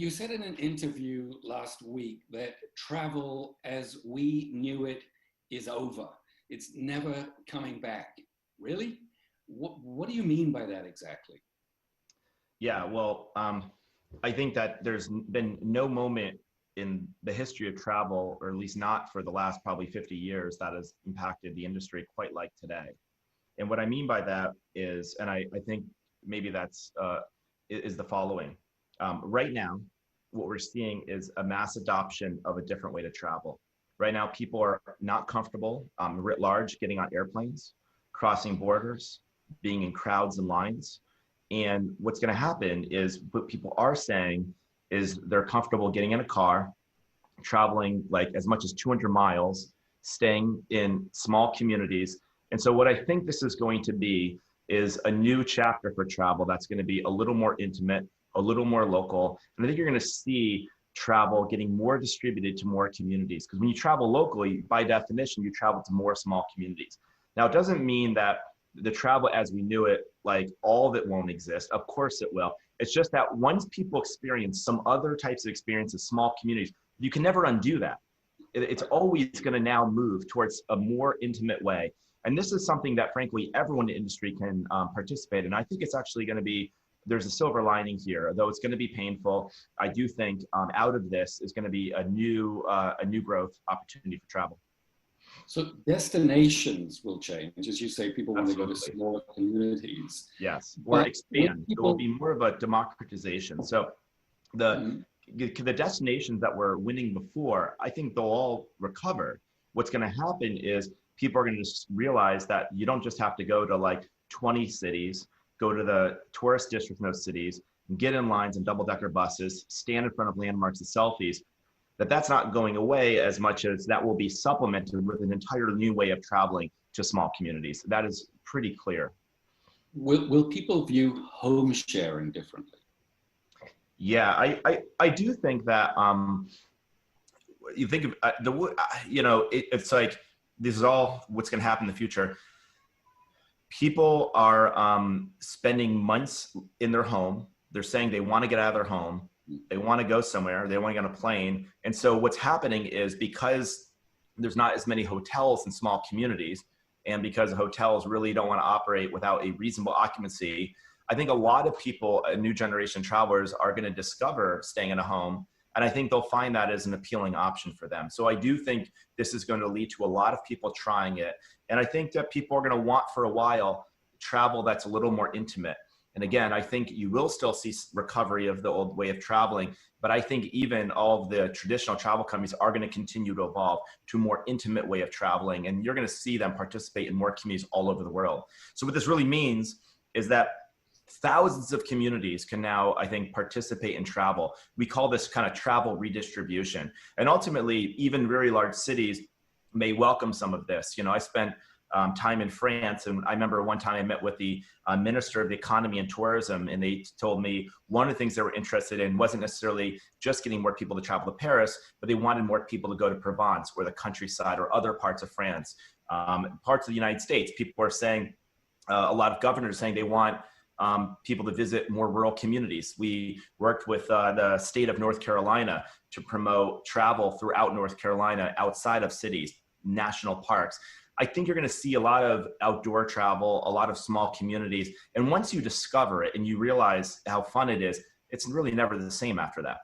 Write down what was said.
You said in an interview last week that travel as we knew it is over. It's never coming back. Really? What do you mean by that exactly? Yeah, well, I think that there's been no moment in the history of travel, or at least not for the last probably 50 years, that has impacted the industry quite like today. And what I mean by that is, and I think maybe that's is the following. Right now, what we're seeing is a mass adoption of a different way to travel. Right now, people are not comfortable, writ large, getting on airplanes, crossing borders, being in crowds and lines. And what's going to happen is what people are saying is they're comfortable getting in a car, traveling like as much as 200 miles, staying in small communities. And so what I think this is going to be is a new chapter for travel that's going to be a little more intimate, a little more local. And I think you're going to see travel getting more distributed to more communities. Because when you travel locally, by definition, you travel to more small communities. Now, it doesn't mean that the travel as we knew it, like all of it won't exist. Of course it will. It's just that once people experience some other types of experiences, small communities, you can never undo that. It's always going to now move towards a more intimate way. And this is something that, frankly, everyone in the industry can participate in. I think it's actually going to be, there's a silver lining here, though it's going to be painful. I do think out of this is going to be a new growth opportunity for travel. So destinations will change. As you say, people want to go to Absolutely. smaller communities. Yes, or But expand. It will people, be more of a democratization. So the the destinations that were winning before, I think they'll all recover. What's going to happen is people are going to just realize that you don't just have to go to like 20 cities, go to the tourist districts in those cities, get in lines and double-decker buses, stand in front of landmarks and selfies. That's not going away as much as that will be supplemented with an entirely new way of traveling to small communities. That is pretty clear. will people view home sharing differently? Yeah, I do think that you think of it's like this is all what's going to happen in the future. People are spending months in their home. They're saying they want to get out of their home. They want to go somewhere. They want to get on a plane. And so what's happening is because there's not as many hotels in small communities, and because hotels really don't want to operate without a reasonable occupancy, I think a lot of people, a new generation travelers, are going to discover staying in a home. And I think they'll find that as an appealing option for them. So I do think this is going to lead to a lot of people trying it. And I think that people are going to want for a while travel that's a little more intimate. And again, I think you will still see recovery of the old way of traveling, but I think even all of the traditional travel companies are going to continue to evolve to a more intimate way of traveling. And you're going to see them participate in more communities all over the world. So what this really means is that thousands of communities can now, I think, participate in travel. We call this kind of travel redistribution. And ultimately, even very large cities may welcome some of this. You know, I spent time in France, and I remember one time I met with the Minister of the Economy and Tourism, and they told me one of the things they were interested in wasn't necessarily just getting more people to travel to Paris, but they wanted more people to go to Provence or the countryside or other parts of France. Parts of the United States, people are saying, a lot of governors saying they want people to visit more rural communities. We worked with the state of North Carolina to promote travel throughout North Carolina, outside of cities, national parks. I think you're going to see a lot of outdoor travel, a lot of small communities. And once you discover it and you realize how fun it is, it's really never the same after that.